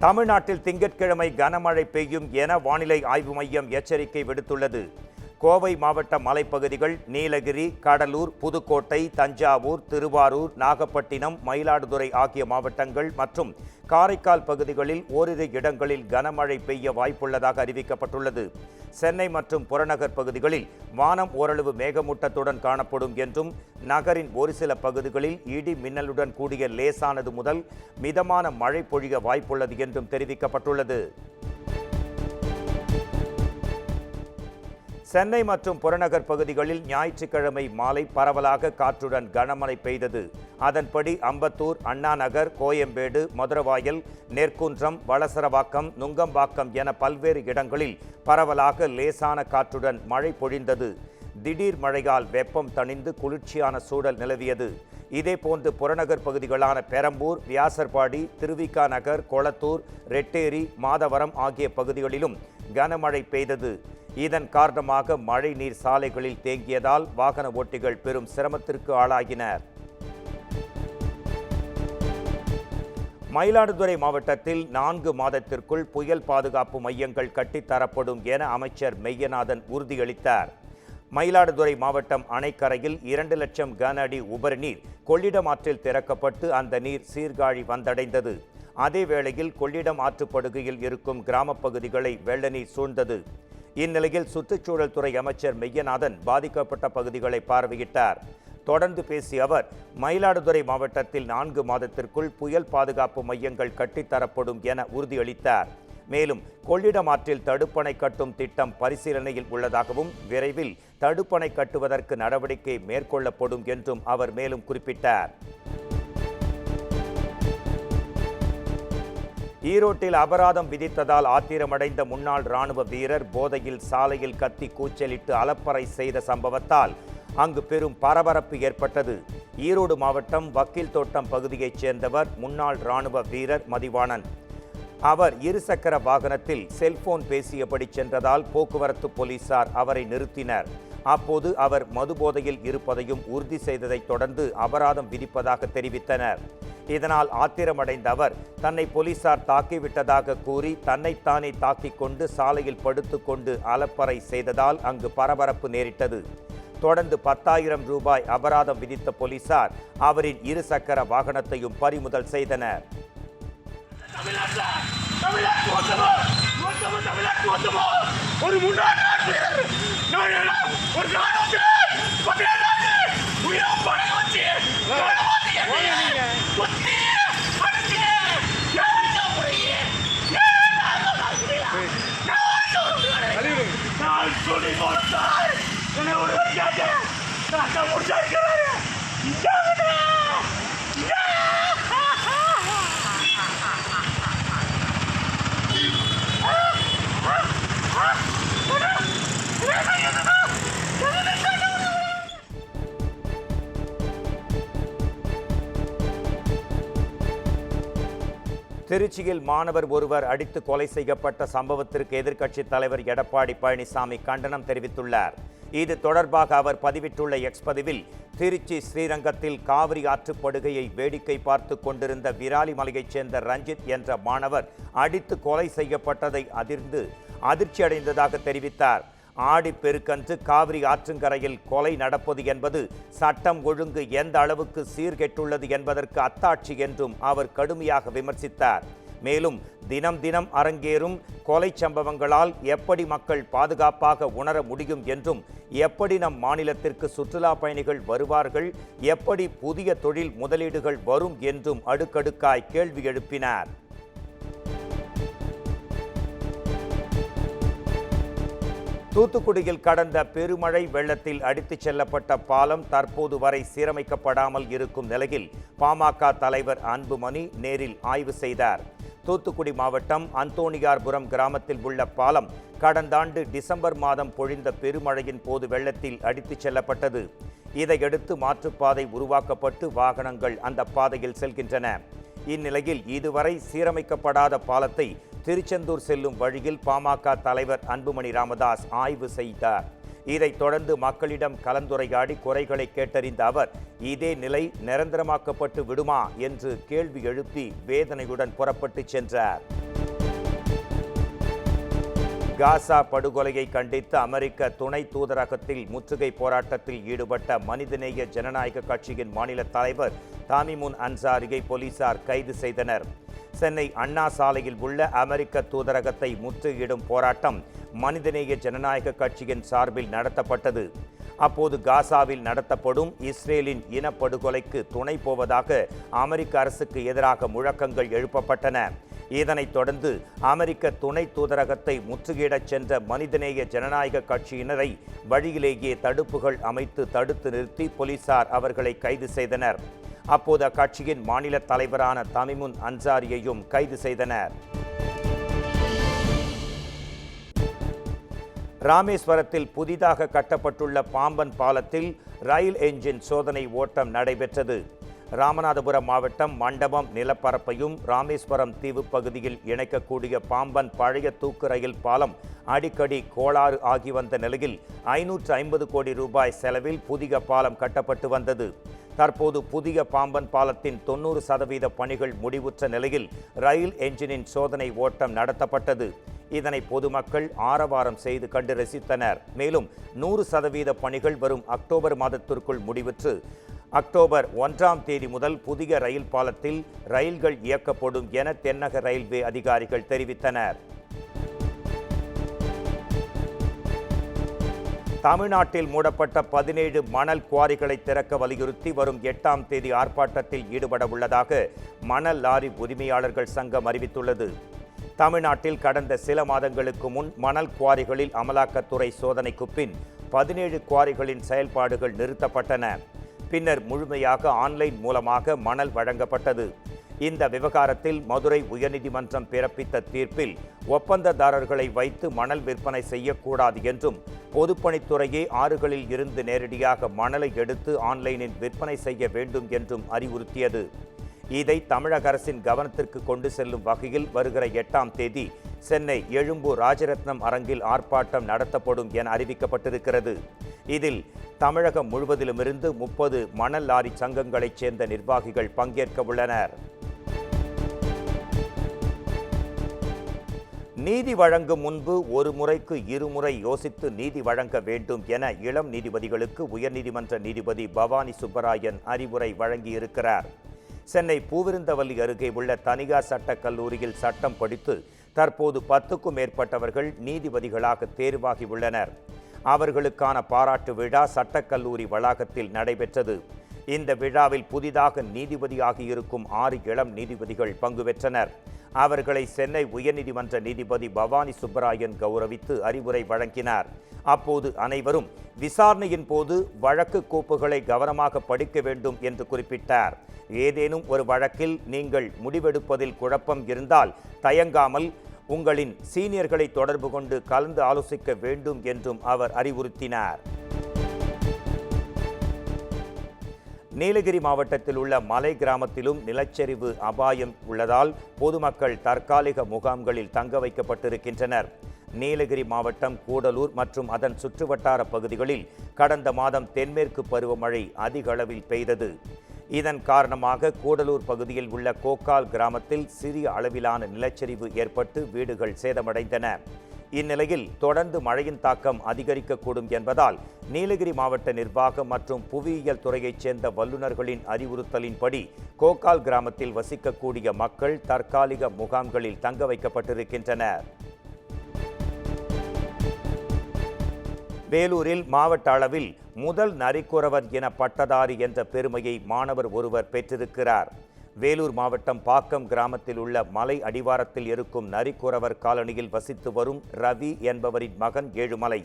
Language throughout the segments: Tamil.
தமிழ்நாட்டில் திங்கட்கிழமை கனமழை பெய்யும் என வானிலை ஆய்வு மையம் எச்சரிக்கை விடுத்துள்ளது. கோவை மாவட்ட மலைப்பகுதிகள், நீலகிரி, கடலூர், புதுக்கோட்டை, தஞ்சாவூர், திருவாரூர், நாகப்பட்டினம், மயிலாடுதுறை ஆகிய மாவட்டங்கள் மற்றும் காரைக்கால் பகுதிகளில் ஓரிரு இடங்களில் கனமழை பெய்ய வாய்ப்புள்ளதாக அறிவிக்கப்பட்டுள்ளது. சென்னை மற்றும் புறநகர் பகுதிகளில் வானம் ஓரளவு மேகமூட்டத்துடன் காணப்படும் என்றும், நகரின் ஒரு சில பகுதிகளில் இடி மின்னலுடன் கூடிய லேசானது முதல் மிதமான மழை பொழிய வாய்ப்புள்ளது என்றும் தெரிவிக்கப்பட்டுள்ளது. சென்னை மற்றும் புறநகர் பகுதிகளில் ஞாயிற்றுக்கிழமை மாலை பரவலாக காற்றுடன் கனமழை பெய்தது. அதன்படி அம்பத்தூர், அண்ணா நகர், கோயம்பேடு, மதுரவாயல், நெற்குன்றம், வளசரவாக்கம், நுங்கம்பாக்கம் என பல்வேறு இடங்களில் பரவலாக லேசான காற்றுடன் மழை பொழிந்தது. திடீர் மழையால் வெப்பம் தணிந்து குளிர்ச்சியான சூழல் நிலவியது. இதேபோன்று புறநகர் பகுதிகளான பெரம்பூர், வியாசர்பாடி, திருவிக நகர், கொளத்தூர், ரெட்டேரி, மாதவரம் ஆகிய பகுதிகளிலும் கனமழை பெய்தது. இதன் காரணமாக மழை நீர் சாலைகளில் தேங்கியதால் வாகன ஓட்டிகள் பெரும் சிரமத்திற்கு ஆளாகினர். மயிலாடுதுறை மாவட்டத்தில் 4 மாதத்திற்குள் புயல் பாதுகாப்பு மையங்கள் கட்டித்தரப்படும் என அமைச்சர் மெய்யநாதன் உறுதியளித்தார். மயிலாடுதுறை மாவட்டம் அணைக்கரையில் 2 லட்சம் கன அடி உபரி நீர் கொள்ளிடம் ஆற்றில் திறக்கப்பட்டு அந்த நீர் சீர்காழி வந்தடைந்தது. அதேவேளையில் கொள்ளிடம் ஆற்றுப்படுகையில் இருக்கும் கிராம பகுதிகளை வெள்ள நீர் சூழ்ந்தது. இந்நிலையில் சுற்றுச்சூழல் துறை அமைச்சர் மெய்யநாதன் பாதிக்கப்பட்ட பகுதிகளை பார்வையிட்டார். தொடர்ந்து பேசிய அவர், மயிலாடுதுறை மாவட்டத்தில் 4 மாதத்திற்குள் புயல் பாதுகாப்பு மையங்கள் கட்டித்தரப்படும் என உறுதியளித்தார். மேலும் கொள்ளிடம் ஆற்றில் தடுப்பணை கட்டும் திட்டம் பரிசீலனையில் உள்ளதாகவும், விரைவில் தடுப்பணை கட்டுவதற்கு நடவடிக்கை மேற்கொள்ளப்படும் என்றும் அவர் மேலும் குறிப்பிட்டார். ஈரோட்டில் அபராதம் விதித்ததால் ஆத்திரமடைந்த முன்னாள் ராணுவ வீரர் போதையில் சாலையில் கத்தி கூச்சலிட்டு அலப்பறை செய்த சம்பவத்தால் அங்கு பெரும் பரபரப்பு ஏற்பட்டது. ஈரோடு மாவட்டம் வக்கீல் தோட்டம் பகுதியைச் சேர்ந்தவர் முன்னாள் ராணுவ வீரர் மதிவாணன். அவர் இருசக்கர வாகனத்தில் செல்போன் பேசியபடி சென்றதால் போக்குவரத்து போலீசார் அவரை நிறுத்தினர். அப்போது அவர் மதுபோதையில் இருப்பதையும் உறுதி செய்ததைத் தொடர்ந்து அபராதம் விதிப்பதாக தெரிவித்தனர். இதனால் ஆத்திரமடைந்த அவர் தன்னை போலீசார் தாக்கிவிட்டதாக கூறி தன்னைத்தானே தாக்கிக் கொண்டு சாலையில் படுத்துக்கொண்டு அலப்பறை செய்ததால் அங்கு பரபரப்பு நேரிட்டது. தொடர்ந்து 10,000 ரூபாய் அபராதம் விதித்த போலீசார் அவரின் இருசக்கர வாகனத்தையும் பறிமுதல் செய்தனர். திருச்சியில் மாணவர் ஒருவர் அடித்து கொலை செய்யப்பட்ட சம்பவத்திற்கு எதிர்க்கட்சித் தலைவர் எடப்பாடி பழனிசாமி கண்டனம் தெரிவித்துள்ளார். இது தொடர்பாக அவர் பதிவிட்டுள்ள எக்ஸ் பதிவில், திருச்சி ஸ்ரீரங்கத்தில் காவிரி ஆற்றுப்படுகையை வேடிக்கை பார்த்து கொண்டிருந்த விராலிமலையைச் சேர்ந்த ரஞ்சித் என்ற மாணவர் அடித்து கொலை செய்யப்பட்டதை அதிர்ச்சியடைந்ததாக தெரிவித்தார். ஆடிப்பெருக்கன்று காவிரி ஆற்றங்கரையில் கொலை நடப்பது என்பது சட்டம் ஒழுங்கு எந்த அளவுக்கு சீர்கெட்டுள்ளது என்பதற்கு அத்தாட்சி என்றும் அவர் கடுமையாக விமர்சித்தார். மேலும் தினம் தினம் அரங்கேறும் கொலை சம்பவங்களால் எப்படி மக்கள் பாதுகாப்பாக உணர முடியும் என்றும், எப்படி நம் மாநிலத்திற்கு சுற்றுலா பயணிகள் வருவார்கள், எப்படி புதிய தொழில் முதலீடுகள் வரும் என்றும் அடுக்கடுக்காய் கேள்வி எழுப்பினார். தூத்துக்குடியில் கடந்த பெருமழை வெள்ளத்தில் அடித்துச் செல்லப்பட்ட பாலம் தற்போது வரை சீரமைக்கப்படாமல் இருக்கும் நிலையில் பாமக தலைவர் அன்புமணி நேரில் ஆய்வு செய்தார். தூத்துக்குடி மாவட்டம் அந்தோணியார்புரம் கிராமத்தில் உள்ள பாலம் கடந்த ஆண்டு டிசம்பர் மாதம் பொழிந்த பெருமழையின் போது வெள்ளத்தில் அடித்துச் செல்லப்பட்டது. இதையடுத்து மாற்றுப்பாதை உருவாக்கப்பட்டு வாகனங்கள் அந்த பாதையில் செல்கின்றன. இந்நிலையில் இதுவரை சீரமைக்கப்படாத பாலத்தை திருச்செந்தூர் செல்லும் வழியில் பாமக தலைவர் அன்புமணி ராமதாஸ் ஆய்வு செய்தார். இதைத் தொடர்ந்து மக்களிடம் கலந்துரையாடி குறைகளை கேட்டறிந்த அவர், இதே நிலை நிரந்தரமாக்கப்பட்டு விடுமா என்று கேள்வி எழுப்பி வேதனையுடன் புறப்பட்டு சென்றார். காசா படுகொலையை கண்டித்து அமெரிக்க துணை தூதரகத்தில் முற்றுகை போராட்டத்தில் ஈடுபட்ட மனிதநேய ஜனநாயக கட்சியின் மாநில தலைவர் தாமிமுன் அன்சாரியை போலீசார் கைது செய்தனர். சென்னை அண்ணா சாலையில் உள்ள அமெரிக்க தூதரகத்தை முற்றுகையிடும் போராட்டம் மனிதநேய ஜனநாயக கட்சியின் சார்பில் நடத்தப்பட்டது. அப்போது காசாவில் நடத்தப்படும் இஸ்ரேலின் இனப்படுகொலைக்கு துணை போவதாக அமெரிக்க அரசுக்கு எதிராக முழக்கங்கள் எழுப்பப்பட்டன. இதனைத் தொடர்ந்து அமெரிக்க துணை தூதரகத்தை முற்றுகையிடச் சென்ற மனிதநேய ஜனநாயக கட்சியினரை வழியிலேயே தடுப்புகள் அமைத்து தடுத்து நிறுத்தி போலீசார் அவர்களை கைது செய்தனர். அப்போது அக்கட்சியின் மாநில தலைவரான தாமிமுன் அன்சாரியையும் கைது செய்தனர். ராமேஸ்வரத்தில் புதிதாக கட்டப்பட்டுள்ள பாம்பன் பாலத்தில் ரயில் என்ஜின் சோதனை ஓட்டம் நடைபெற்றது. ராமநாதபுரம் மாவட்டம் மண்டபம் நிலப்பரப்பையும் ராமேஸ்வரம் தீவு பகுதியில் இணைக்கக்கூடிய பாம்பன் பழைய தூக்கு ரயில் பாலம் அடிக்கடி கோளாறு ஆகி வந்த நிலையில் 550 கோடி ரூபாய் செலவில் புதிய பாலம் கட்டப்பட்டு வந்தது. தற்போது புதிய பாம்பன் பாலத்தின் 90% பணிகள் முடிவுற்ற நிலையில் ரயில் என்ஜினின் சோதனை ஓட்டம் நடத்தப்பட்டது. இதனை பொதுமக்கள் ஆரவாரம் செய்து கண்டு ரசித்தனர். மேலும் 100% பணிகள் வரும் அக்டோபர் மாதத்திற்குள் முடிவுற்று அக்டோபர் 1ஆம் தேதி முதல் புதிய ரயில் பாலத்தில் ரயில்கள் இயக்கப்படும் என தென்னக ரயில்வே அதிகாரிகள் தெரிவித்தனர். தமிழ்நாட்டில் மூடப்பட்ட 17 மணல் குவாரிகளை திறக்க வலியுறுத்தி வரும் 8ஆம் தேதி ஆர்ப்பாட்டத்தில் ஈடுபட உள்ளதாக மணல் லாரி உரிமையாளர்கள் சங்கம் அறிவித்துள்ளது. தமிழ்நாட்டில் கடந்த சில மாதங்களுக்கு முன் மணல் குவாரிகளில் அமலாக்கத்துறை சோதனைக்கு பின் 17 குவாரிகளின் செயல்பாடுகள் நிறுத்தப்பட்டன. பின்னர் முழுமையாக ஆன்லைன் மூலமாக மணல் வழங்கப்பட்டது. இந்த விவகாரத்தில் மதுரை உயர்நீதிமன்றம் பிறப்பித்த தீர்ப்பில் ஒப்பந்ததாரர்களை வைத்து மணல் விற்பனை செய்யக்கூடாது என்றும் பொதுப்பணித்துறையே ஆறுகளில் இருந்து நேரடியாக மணலை எடுத்து ஆன்லைனில் விற்பனை செய்ய வேண்டும் என்றும் அறிவுறுத்தியது. இதை தமிழக அரசின் கவனத்திற்கு கொண்டு செல்லும் வகையில் வருகிற 8ஆம் தேதி சென்னை எழும்பூர் ராஜரத்னம் அரங்கில் ஆர்ப்பாட்டம் நடத்தப்படும் என அறிவிக்கப்பட்டிருக்கிறது. இதில் தமிழகம் முழுவதிலுமிருந்து 30 மணல் லாரி சங்கங்களைச் சேர்ந்த நிர்வாகிகள் பங்கேற்க உள்ளனர். நீதி வழங்கும் முன்பு ஒரு முறைக்கு இருமுறை யோசித்து நீதி வழங்க வேண்டும் என இளம் நீதிபதிகளுக்கு உயர்நீதிமன்ற நீதிபதி பவானி சுப்பராயன் அறிவுரை வழங்கியிருக்கிறார். சென்னை பூவிருந்தவல்லி அருகே உள்ள தனியார் சட்டக் கல்லூரியில் சட்டம் படித்து தற்போது 10க்கும் மேற்பட்டவர்கள் நீதிபதிகளாக தேர்வாகி உள்ளனர். அவர்களுக்கான பாராட்டு விழா சட்டக்கல்லூரி வளாகத்தில் நடைபெற்றது. இந்த விழாவில் புதிதாக நீதிபதியாகி இருக்கும் 6 இளம் நீதிபதிகள் பங்கு பெற்றனர். அவர்களை சென்னை உயர்நீதிமன்ற நீதிபதி பவானி சுப்பராயன் கௌரவித்து அறிவுரை வழங்கினார். அப்போது அனைவரும் விசாரணையின் போது வழக்கு கோப்புகளை கவனமாக படிக்க வேண்டும் என்று குறிப்பிட்டார். ஏதேனும் ஒரு வழக்கில் நீங்கள் முடிவெடுப்பதில் குழப்பம் இருந்தால் தயங்காமல் உங்களின் சீனியர்களை தொடர்பு கொண்டு கலந்து ஆலோசிக்க வேண்டும் என்றும் அவர் அறிவுறுத்தினார். நீலகிரி மாவட்டத்தில் உள்ள மலை கிராமத்திலும் நிலச்சரிவு அபாயம் உள்ளதால் பொதுமக்கள் தற்காலிக முகாம்களில் தங்க வைக்கப்பட்டிருக்கின்றனர். நீலகிரி மாவட்டம் கூடலூர் மற்றும் அதன் சுற்றுவட்டார பகுதிகளில் கடந்த மாதம் தென்மேற்கு பருவமழை அதிக அளவில் பெய்தது. இதன் காரணமாக கூடலூர் பகுதியில் உள்ள கோக்கால் கிராமத்தில் சிறிய அளவிலான நிலச்சரிவு ஏற்பட்டு வீடுகள் சேதமடைந்தன. இந்நிலையில் தொடர்ந்து மழையின் தாக்கம் அதிகரிக்கக்கூடும் என்பதால் நீலகிரி மாவட்ட நிர்வாகம் மற்றும் புவியியல் துறையைச் சேர்ந்த வல்லுநர்களின் அறிவுறுத்தலின்படி கோக்கால் கிராமத்தில் வசிக்கக்கூடிய மக்கள் தற்காலிக முகாம்களில் தங்க வைக்கப்பட்டிருக்கின்றனர். வேலூரில் மாவட்ட அளவில் முதல் நரிக்குறவர் என பட்டதாரி என்ற பெருமையை மாணவர் ஒருவர் பெற்றிருக்கிறார். வேலூர் மாவட்டம் பாக்கம் கிராமத்தில் உள்ள மலை அடிவாரத்தில் இருக்கும் நரிக்குறவர் காலனியில் வசித்து வரும் ரவி என்பவரின் மகன் ஏழுமலை.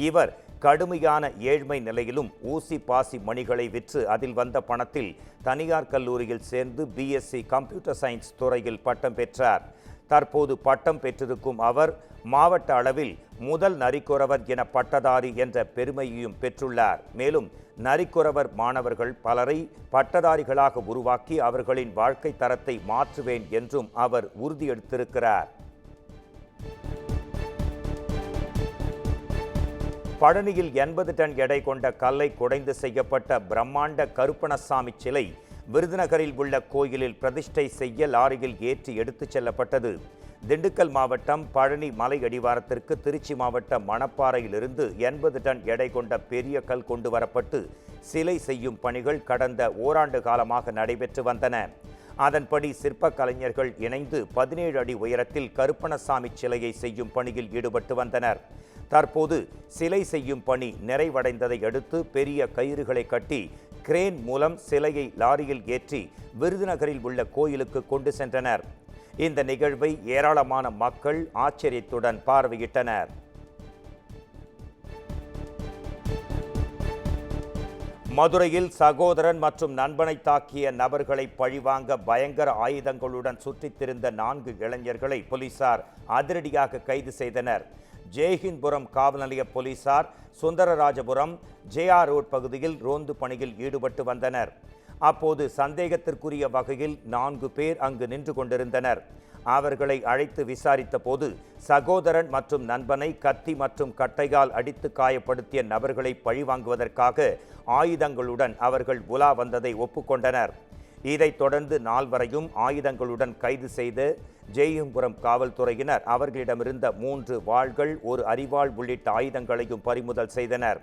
இவர் கடுமையான ஏழ்மை நிலையிலும் ஊசி பாசி மணிகளை விற்று அதில் வந்த பணத்தில் தனியார் கல்லூரியில் சேர்ந்து BSc கம்ப்யூட்டர் சயின்ஸ் துறையில் பட்டம் பெற்றார். தற்போது பட்டம் பெற்றிருக்கும் அவர் மாவட்ட அளவில் முதல் நரிக்குறவர் என பட்டதாரி என்ற பெருமையையும் பெற்றுள்ளார். மேலும் நரிக்குறவர் மாணவர்கள் பலரை பட்டதாரிகளாக உருவாக்கி அவர்களின் வாழ்க்கை தரத்தை மாற்றுவேன் என்றும் அவர் உறுதியெடுத்திருக்கிறார். பழனியில் 80 டன் எடை கொண்ட கல்லை குடைந்து செய்யப்பட்ட பிரம்மாண்ட கருப்பணசாமி சிலை விருதுநகரில் உள்ள கோயிலில் பிரதிஷ்டை செய்ய லாரியில் ஏற்றி எடுத்துச் செல்லப்பட்டது. திண்டுக்கல் மாவட்டம் பழனி மலை அடிவாரத்திற்கு திருச்சி மாவட்டம் மணப்பாறையிலிருந்து 80 டன் எடை கொண்ட பெரிய கல் கொண்டு வரப்பட்டு சிலை செய்யும் பணிகள் கடந்த ஓராண்டு காலமாக நடைபெற்று வந்தன. அதன்படி சிற்ப கலைஞர்கள் இணைந்து 17 அடி உயரத்தில் கருப்பணசாமி சிலையை செய்யும் பணியில் ஈடுபட்டு வந்தனர். தற்போது சிலை செய்யும் பணி நிறைவடைந்ததை அடுத்து பெரிய கயிறுகளை கட்டி கிரேன் மூலம் சிலையை லாரியில் ஏற்றி விருதுநகரில் உள்ள கோயிலுக்கு கொண்டு சென்றனர். இந்த நிகழ்வை ஏராளமான மக்கள் ஆச்சரியத்துடன் பார்வையிட்டனர். மதுரையில் சகோதரன் மற்றும் நண்பனை தாக்கிய நபர்களை பழிவாங்க பயங்கர ஆயுதங்களுடன் சுற்றித் திரிந்த 4 இளைஞர்களை போலீசார் அதிரடியாக கைது செய்தனர். ஜெய்ஹிந்த்புரம் காவல் நிலைய போலீசார் சுந்தரராஜபுரம் ஜேஆர் ரோட் பகுதியில் ரோந்து பணியில் ஈடுபட்டு வந்தனர். அப்போது சந்தேகத்திற்குரிய வகையில் 4 பேர் அங்கு நின்று கொண்டிருந்தனர். அவர்களை அழைத்து விசாரித்த போது சகோதரன் மற்றும் நண்பனை கத்தி மற்றும் கட்டையால் அடித்து காயப்படுத்திய நபர்களை பழிவாங்குவதற்காக ஆயுதங்களுடன் அவர்கள் உலா வந்ததை ஒப்புக்கொண்டனர். இதைத் தொடர்ந்து 4வரையும் ஆயுதங்களுடன் கைது செய்த ஜெய்ஹிந்த்புரம் காவல்துறையினர் அவர்களிடமிருந்த 3 வாள்கள், 1 அரிவாள் உள்ளிட்ட ஆயுதங்களையும் பறிமுதல் செய்தனர்.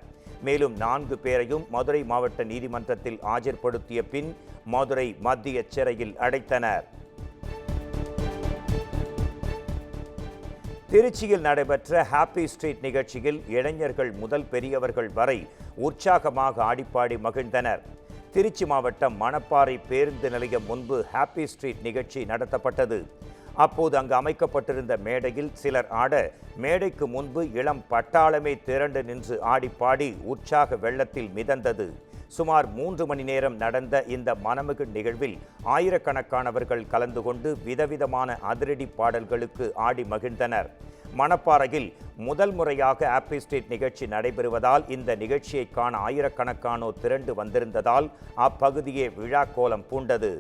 மேலும் 4 பேரையும் மதுரை மாவட்ட நீதிமன்றத்தில் ஆஜர்படுத்திய பின் மதுரை மத்திய சிறையில் அடைத்தனர். திருச்சியில் நடைபெற்ற ஹாப்பி ஸ்ட்ரீட் நிகழ்ச்சியில் இளைஞர்கள் முதல் பெரியவர்கள் வரை உற்சாகமாக ஆடிப்பாடி மகிழ்ந்தனர். திருச்சி மாவட்டம் மணப்பாறை பேருந்து நிலையம் முன்பு ஹாப்பி ஸ்ட்ரீட் நிகழ்ச்சி நடத்தப்பட்டது. அப்போது அங்கு அமைக்கப்பட்டிருந்த மேடையில் சிலர் ஆட, மேடைக்கு முன்பு இளம் பட்டாளமே திரண்டு நின்று ஆடிப்பாடி உற்சாக வெள்ளத்தில் மிதந்தது. சுமார் 3 மணி நேரம் நடந்த இந்த மனமிகு நிகழ்வில் ஆயிரக்கணக்கானவர்கள் கலந்து கொண்டு விதவிதமான அதிரடி பாடல்களுக்கு ஆடி மகிழ்ந்தனர். மணப்பாறையில் முதல் முறையாக ஹாப்பி ஸ்ட்ரீட் நிகழ்ச்சி நடைபெறுவதால் இந்த நிகழ்ச்சியை காண ஆயிரக்கணக்கானோர் திரண்டு வந்திருந்ததால் அப்பகுதியே விழா கோலம் பூண்டது.